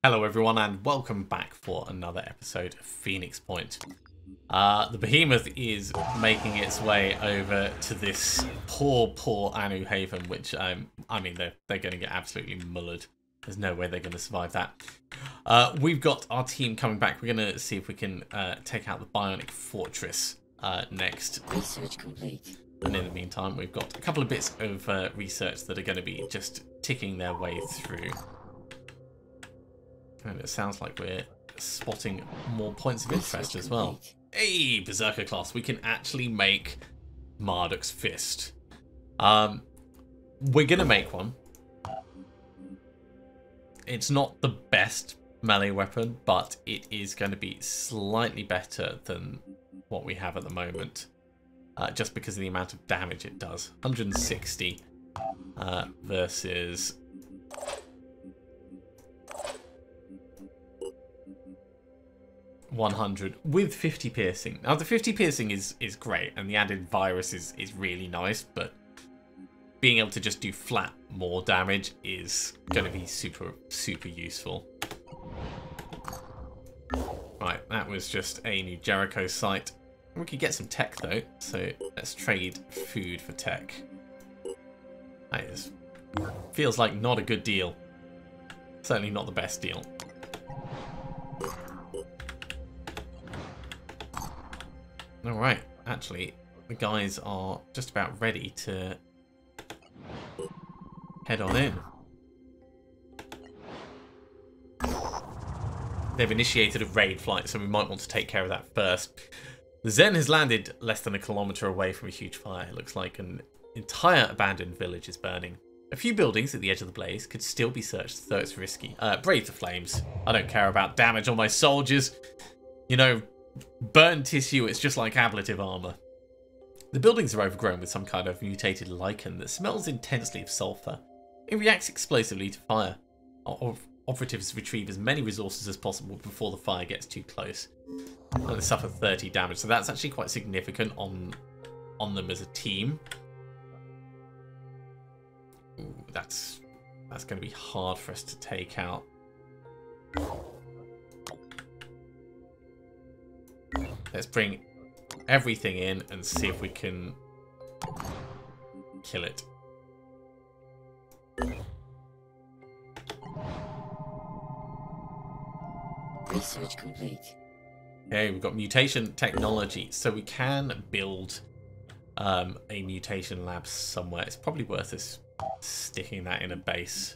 Hello everyone and welcome back for another episode of Phoenix Point. The behemoth is making its way over to this poor Anu Haven, which I mean they're going to get absolutely mullered. There's no way they're going to survive that. We've got our team coming back. We're going to see if we can take out the Bionic Fortress next. Research complete. And in the meantime, we've got a couple of bits of research that are going to be just ticking their way through. And it sounds like we're spotting more points of interest as well. Hey, Berserker class, we can actually make Marduk's Fist. We're going to make one. It's not the best melee weapon, but it is going to be slightly better than what we have at the moment. Just because of the amount of damage it does. 160 versus 100 with 50 piercing. Now the 50 piercing is great, and the added virus is really nice, but being able to just do flat more damage is going to be super useful. Right, that was just a new Jericho site. We could get some tech though, so let's trade food for tech. That is, feels like not a good deal. Certainly not the best deal. Alright, actually, the guys are just about ready to head on in. They've initiated a raid flight, so we might want to take care of that first. The Zen has landed less than a kilometre away from a huge fire. It looks like an entire abandoned village is burning. A few buildings at the edge of the blaze could still be searched, though it's risky. Brave the flames. I don't care about damage on my soldiers. You know, burn tissue, it's just like ablative armour. The buildings are overgrown with some kind of mutated lichen that smells intensely of sulphur. It reacts explosively to fire. Operatives retrieve as many resources as possible before the fire gets too close. And they suffer 30 damage, so that's actually quite significant on them as a team. Ooh, that's going to be hard for us to take out. Let's bring everything in and see if we can kill it. Research complete. Okay, we've got mutation technology, so we can build a mutation lab somewhere. It's probably worth us sticking that in a base.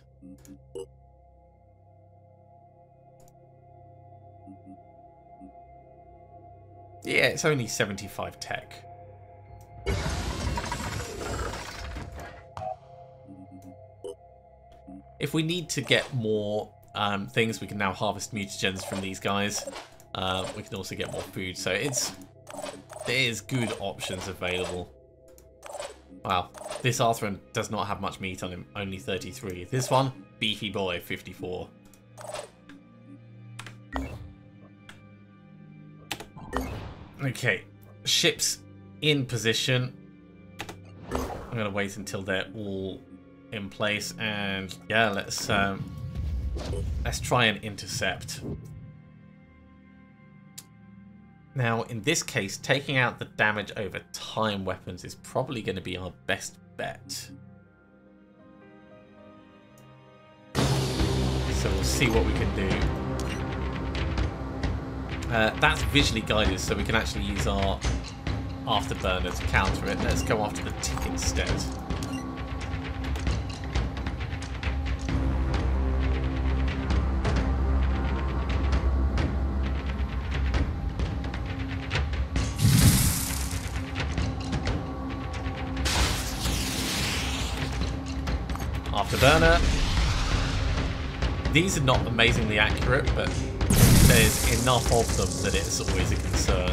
Yeah, it's only 75 tech. If we need to get more things, we can now harvest mutagens from these guys. We can also get more food, so there's good options available. Wow, this Arthurian does not have much meat on him, only 33. This one, beefy boy, 54. Okay, ships in position. I'm going to wait until they're all in place, and yeah, let's try and intercept. Now, in this case, taking out the damage over time weapons is probably going to be our best bet. So we'll see what we can do. That's visually guided, so we can actually use our afterburner to counter it. Let's go after the tick instead. Afterburner. These are not amazingly accurate, but there's enough of them that it's always a concern.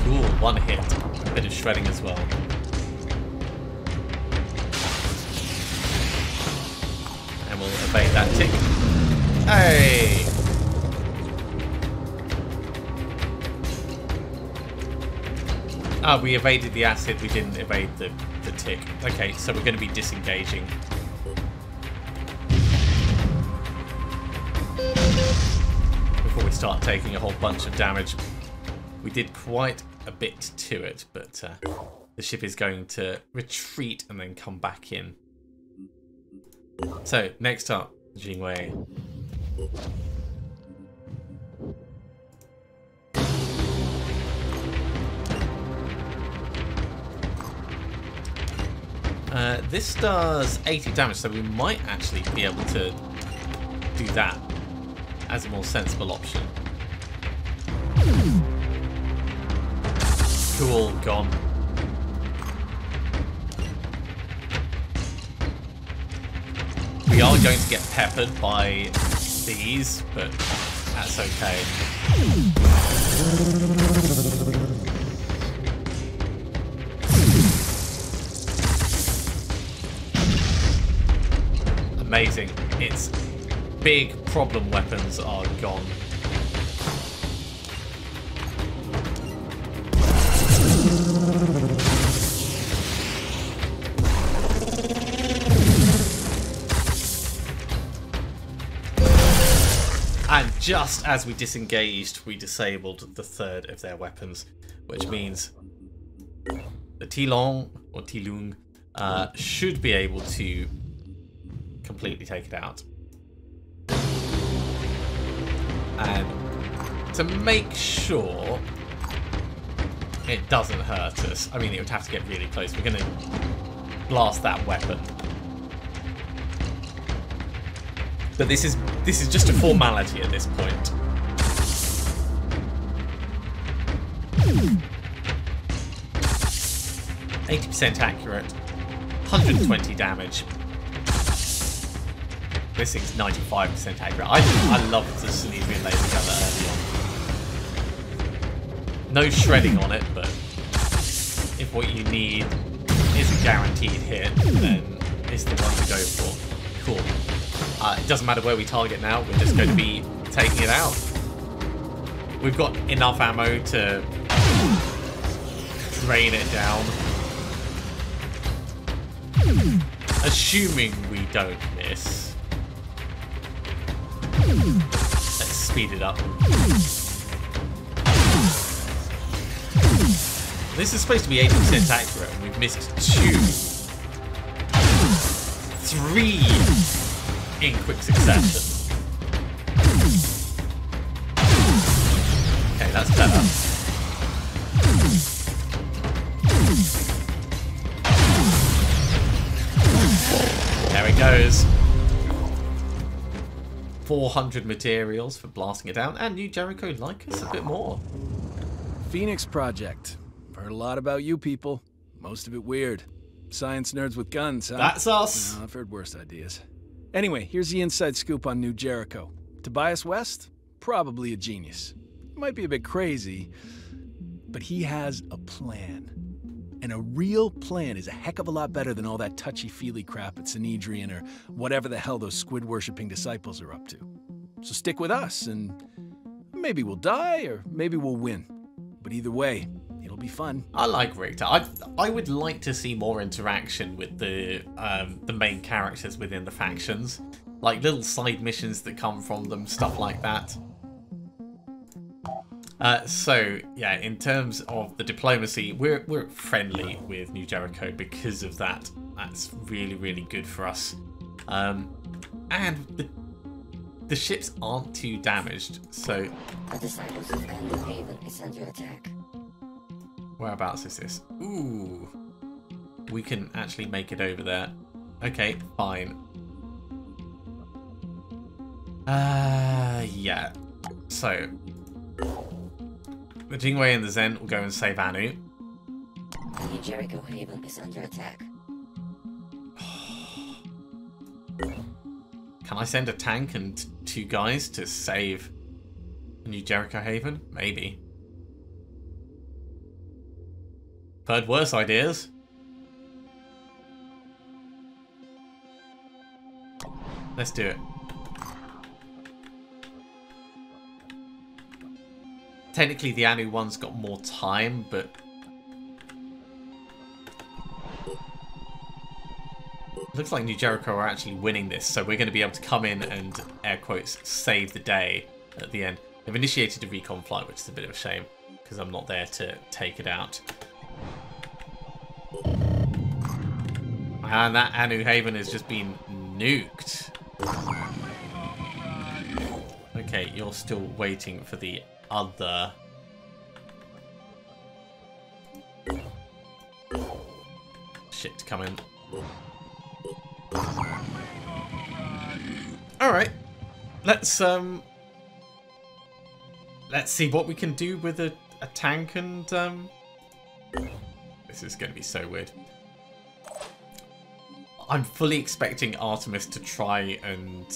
Cool, one hit. A bit of shredding as well. And we'll evade that tick. Hey! Ah, we evaded the acid, we didn't evade the tick. Okay, so we're going to be disengaging. start taking a whole bunch of damage. We did quite a bit to it, but the ship is going to retreat and then come back in. So, next up, Jingwei. This does 80 damage, so we might actually be able to do that as a more sensible option. Cool, gone. We are going to get peppered by these, but that's okay. Amazing. Its big problem weapons are gone. And just as we disengaged, we disabled the third of their weapons, which means the Tilong or Tilung should be able to completely take it out. And to make sure it doesn't hurt us, I mean, it would have to get really close. We're going to blast that weapon. But this is just a formality at this point. %80 accurate, 120 damage. This thing's 95% accurate. I love the Synedrian laser gun early on. No shredding on it, but if what you need is a guaranteed hit, then it's the one to go for. Cool. It doesn't matter where we target now, we're just going to be taking it out. We've got enough ammo to drain it down. Assuming we don't miss. Let's speed it up. This is supposed to be 80% accurate, and we've missed 2. 3 in quick succession. Okay, that's better. There it goes. 400 materials for blasting it down, and New Jericho like us a bit more. Phoenix Project. I've heard a lot about you people. Most of it weird. Science nerds with guns, huh? That's us. No, I've heard worse ideas. Anyway, here's the inside scoop on New Jericho. Tobias West? Probably a genius. Might be a bit crazy, but he has a plan. And a real plan is a heck of a lot better than all that touchy-feely crap at Synedrian or whatever the hell those squid-worshipping disciples are up to. So stick with us, and maybe we'll die, or maybe we'll win. But either way, it'll be fun. I like Richter. I would like to see more interaction with the main characters within the factions, like little side missions that come from them, stuff like that. So yeah, in terms of the diplomacy, we're friendly with New Jericho because of that. That's really, really good for us. And the ships aren't too damaged, so. The disciples of Kandor Haven is under attack. Whereabouts is this? Ooh, we can actually make it over there. Okay, fine. Yeah. So the Jingwei and the Zen will go and save Anu. The New Jericho Haven is under attack. Can I send a tank and 2 guys to save New Jericho Haven? Maybe. Heard worse ideas. Let's do it. Technically, the Anu one's got more time, but looks like New Jericho are actually winning this, so we're going to be able to come in and, air quotes, save the day at the end. They've initiated a recon flight, which is a bit of a shame, because I'm not there to take it out. And that Anu Haven has just been nuked. Okay, you're still waiting for the other... shit to come in. Alright. Let's see what we can do with a tank and this is gonna be so weird. I'm fully expecting Artemis to try and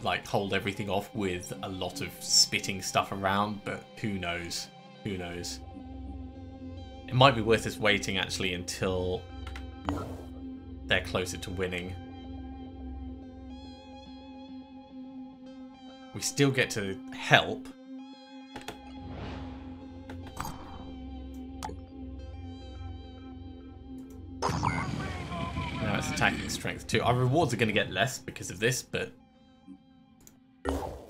like hold everything off with a lot of spitting stuff around, but who knows? Who knows? It might be worth us waiting actually until they're closer to winning. We still get to help. Now it's attacking strength too. Our rewards are going to get less because of this, but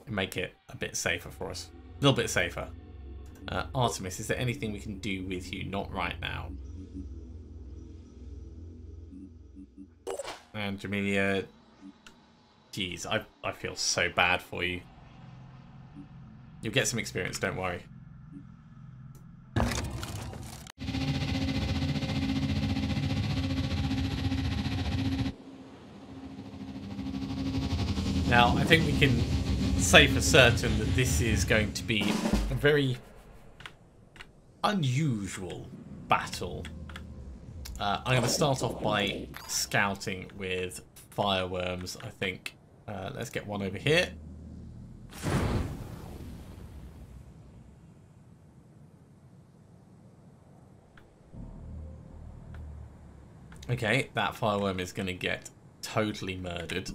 make it a bit safer for us. A little bit safer. Artemis, is there anything we can do with you? Not right now. And Jamelia, geez, I feel so bad for you. You'll get some experience, don't worry. Now, I think we can say for certain that this is going to be a very unusual battle. I'm going to start off by scouting with fireworms, I think. Let's get one over here. Okay, that fireworm is going to get totally murdered.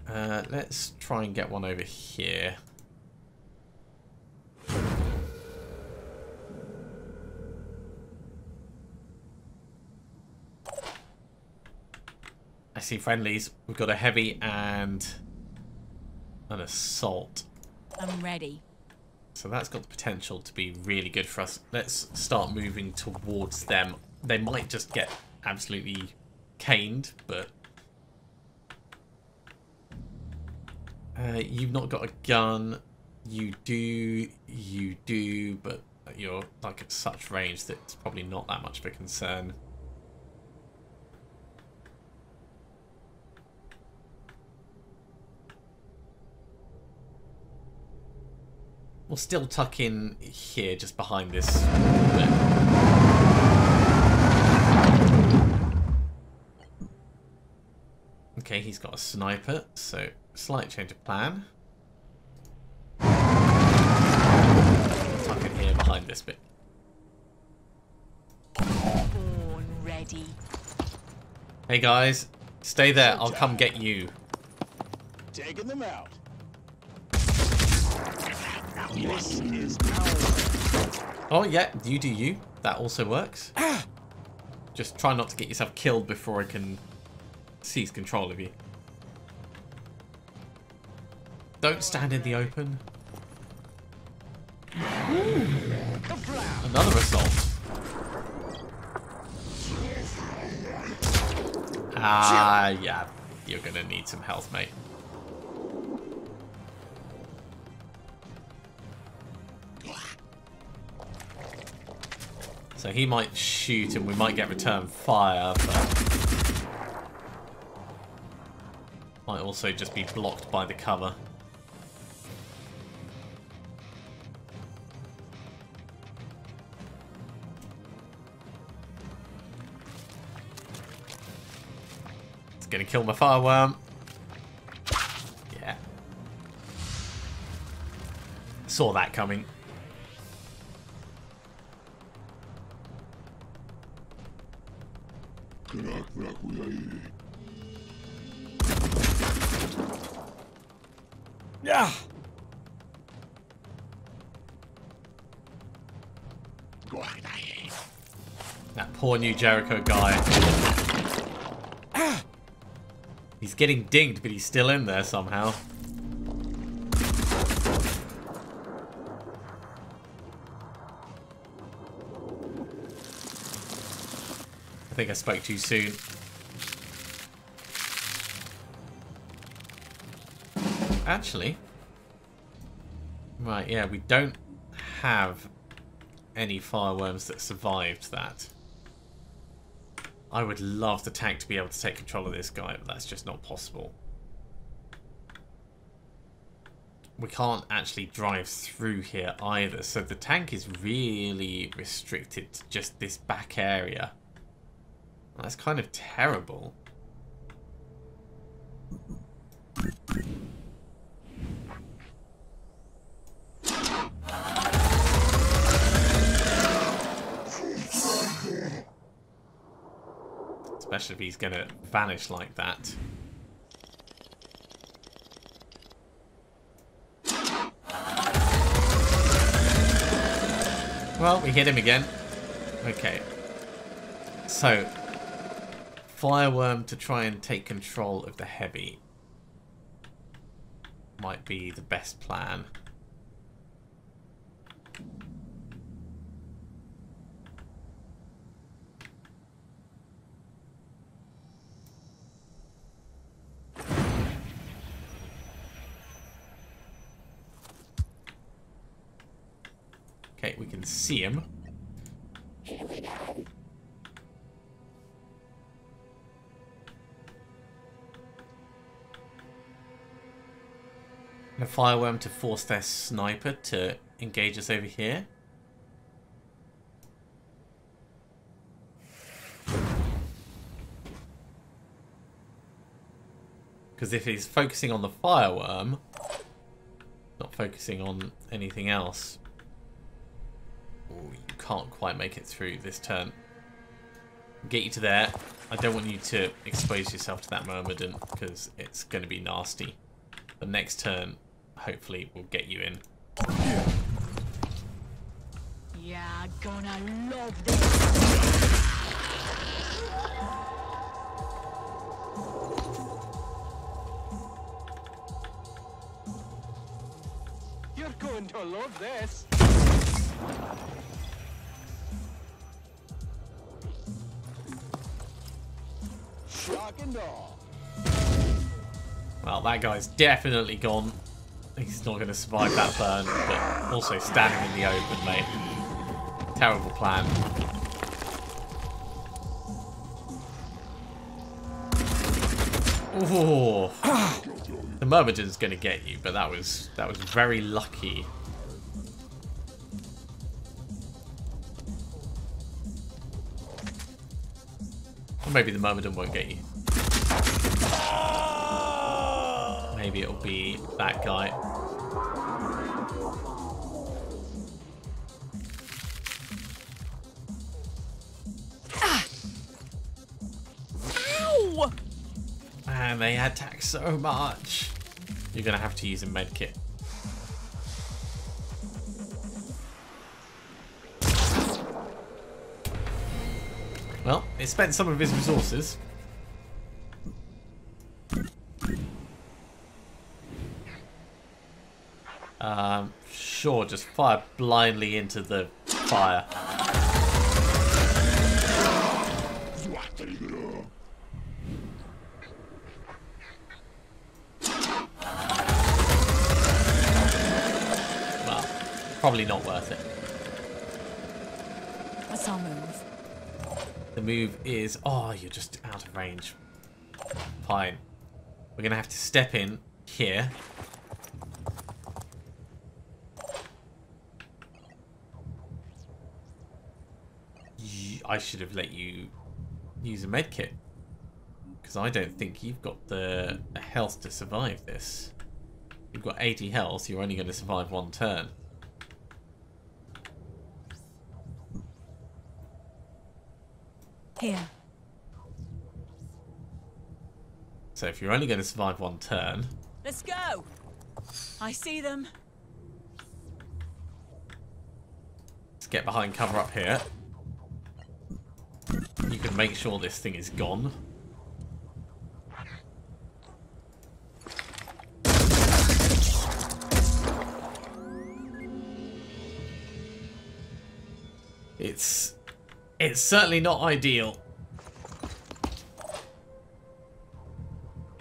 Let's try and get one over here. I see friendlies. We've got a heavy and an assault. I'm ready. So that's got the potential to be really good for us. Let's start moving towards them. They might just get absolutely caned, but... you've not got a gun. You do, but you're like at such range that it's probably not that much of a concern. We'll still tuck in here, just behind this bit. Okay, he's got a sniper, so slight change of plan. Tuck in here behind this bit. Born ready. Hey guys, stay there. I'll come get you. Taking them out. This is Oh yeah, you do you. That also works. Just try not to get yourself killed before I can seize control of you. Don't stand in the open. Another assault. Yeah. You're gonna need some health, mate. So he might shoot and we might get return fire, but might also just be blocked by the cover. It's gonna kill my fireworm. Yeah. Saw that coming. Yeah. That poor New Jericho guy. He's getting dinged, but he's still in there somehow. think I spoke too soon. Actually, right, yeah, we don't have any fireworms that survived that. I would love the tank to be able to take control of this guy, but that's just not possible. We can't actually drive through here either, so the tank is really restricted to just this back area. That's kind of terrible. Especially if he's going to vanish like that. Well, we hit him again. Okay. So, fireworm to try and take control of the heavy might be the best plan. Okay, we can see him. Here we go. And a fireworm to force their sniper to engage us over here. Because if he's focusing on the fireworm, not focusing on anything else, ooh, you can't quite make it through this turn. Get you to there. I don't want you to expose yourself to that Myrmidon because it's going to be nasty. The next turn, hopefully, will get you in. Yeah, gonna love this. You're going to love this. Shock and awe. Well, that guy's definitely gone. He's not going to survive that burn, but also standing in the open, mate. Terrible plan. Ooh. The Myrmidon's going to get you, but that was very lucky. Or maybe the Myrmidon won't get you. Maybe it'll be that guy. Ow! Man, they attack so much. You're going to have to use a medkit. Well, it spent some of his resources. Sure, just fire blindly into the fire. Well, probably not worth it. What's our move? The move is... Oh, you're just out of range. Fine. We're going to have to step in here. I should have let you use a medkit. Because I don't think you've got the health to survive this. You've got 80 health, you're only going to survive one turn. Here. So if you're only going to survive one turn... Let's go. I see them. Let's get behind cover up here. You can make sure this thing is gone. It's certainly not ideal.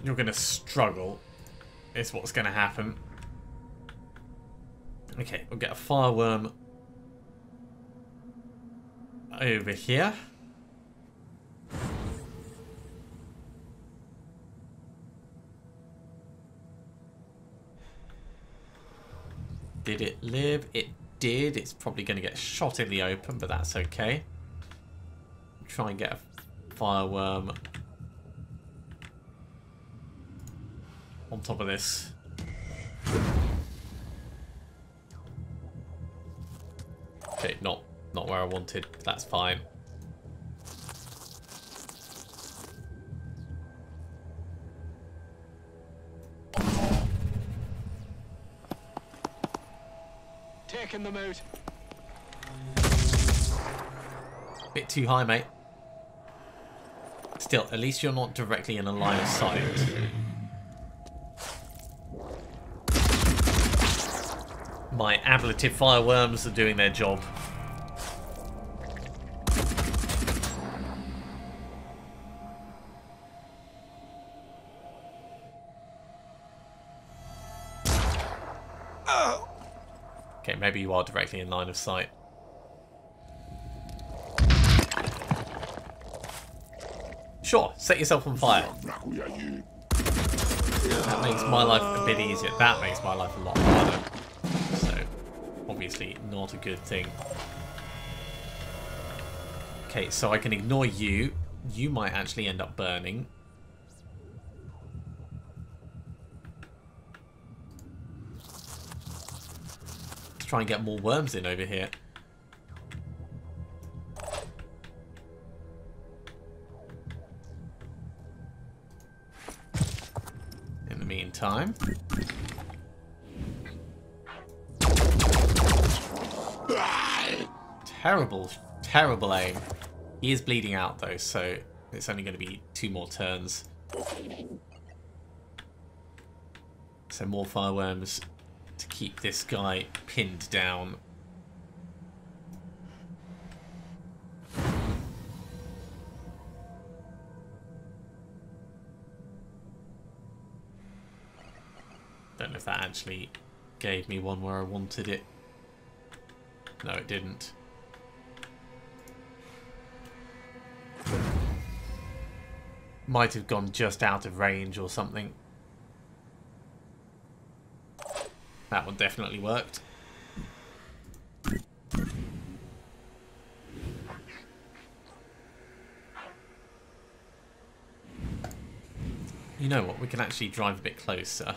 You're going to struggle, is what's going to happen. Okay, we'll get a fireworm over here. Did it live? It did. It's probably going to get shot in the open, but that's okay. Try and get a fireworm on top of this. Okay, not where I wanted. That's fine. Taking them out. Bit too high, mate. Still, at least you're not directly in a line of sight. My ablative fireworms are doing their job. Okay, maybe you are directly in line of sight. Sure, set yourself on fire. That makes my life a bit easier. That makes my life a lot harder. So, obviously not a good thing. Okay, so I can ignore you. You might actually end up burning. Let's try and get more worms in over here. In the meantime... Terrible, terrible aim. He is bleeding out though, so it's only going to be 2 more turns. So more fireworms to keep this guy pinned down. Don't know if that actually gave me one where I wanted it. No, it didn't. Might have gone just out of range or something. That one definitely worked. You know what? We can actually drive a bit closer.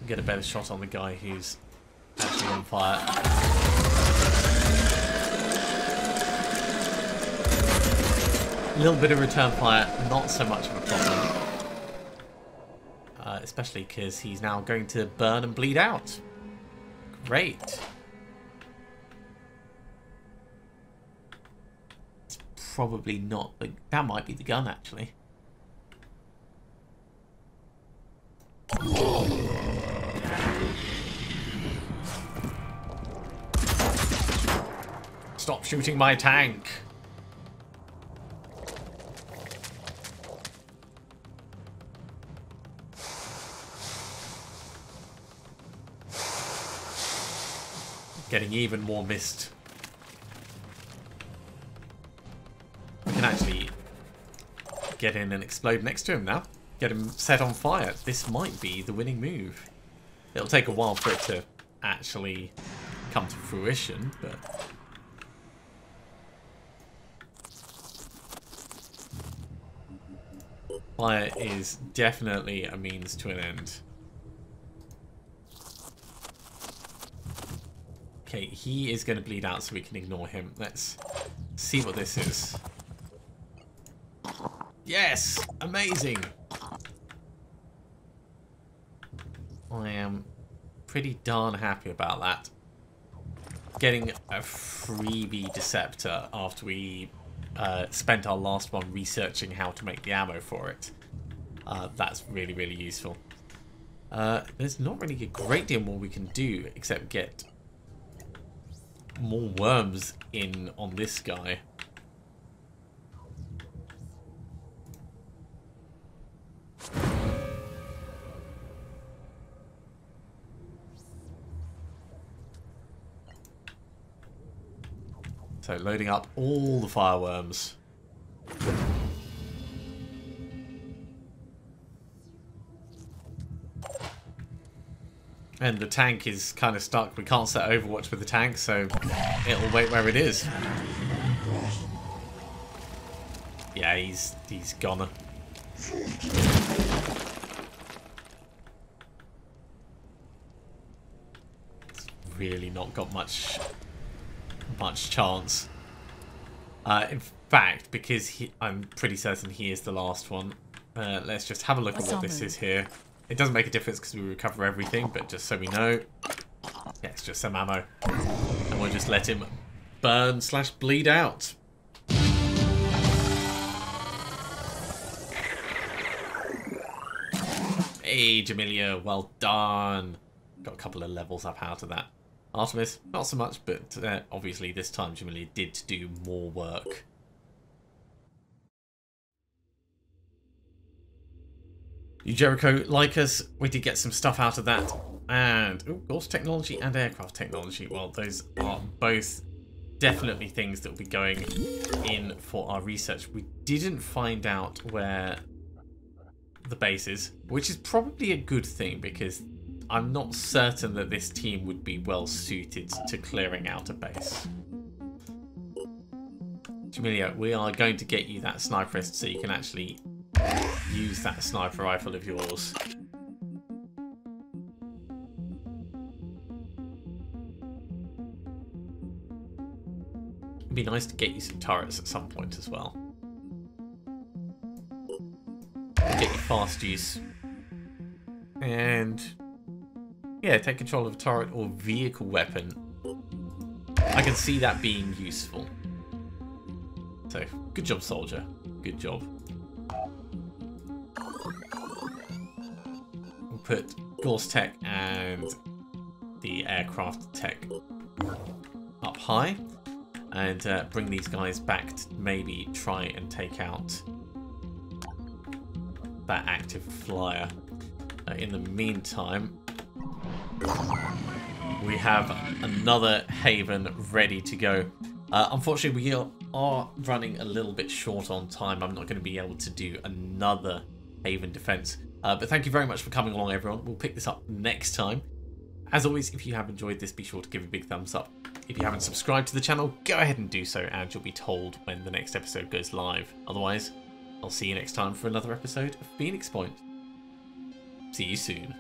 Get a better shot on the guy who's actually on fire. A little bit of return fire, not so much of a problem. Especially because he's now going to burn and bleed out. Great. It's probably not... That might be the gun, actually. Stop shooting my tank! Getting even more missed. We can actually get in and explode next to him now. Get him set on fire. This might be the winning move. It'll take a while for it to actually come to fruition, but... Fire is definitely a means to an end. Okay, he is going to bleed out so we can ignore him. Let's see what this is. Yes! Amazing! I am pretty darn happy about that. Getting a freebie Deceptor after we spent our last one researching how to make the ammo for it. That's really, really useful. There's not really a great deal more we can do except get more worms in on this guy. So loading up all the fireworms. And the tank is kind of stuck. We can't set Overwatch with the tank, so it'll wait where it is. Yeah, he's goner. It's really not got much chance. In fact, because I'm pretty certain he is the last one. Let's just have a look at what this is here. It doesn't make a difference because we recover everything, but just so we know, yeah, it's just some ammo. And we'll just let him burn / bleed out. Hey, Jamelia, well done. Got a couple of levels up out of that. Artemis, not so much, but obviously this time Jamelia did do more work. You Jericho, like us, we did get some stuff out of that. And, oh, Gauss technology and aircraft technology. Well, those are both definitely things that will be going in for our research. We didn't find out where the base is, which is probably a good thing because I'm not certain that this team would be well suited to clearing out a base. Jamelia, we are going to get you that sniperist so you can actually use that sniper rifle of yours. It'd be nice to get you some turrets at some point as well. Get you fast use. And yeah, take control of a turret or vehicle weapon. I can see that being useful. So, good job, soldier. Good job. We'll put Gauss Tech and the aircraft tech up high. And bring these guys back to maybe try and take out that active flyer. In the meantime, we have another Haven ready to go. Unfortunately, we are running a little bit short on time. I'm not going to be able to do another Haven defense. But thank you very much for coming along, everyone. We'll pick this up next time. As always, if you have enjoyed this, be sure to give a big thumbs up. If you haven't subscribed to the channel, go ahead and do so, and you'll be told when the next episode goes live. Otherwise, I'll see you next time for another episode of Phoenix Point. See you soon.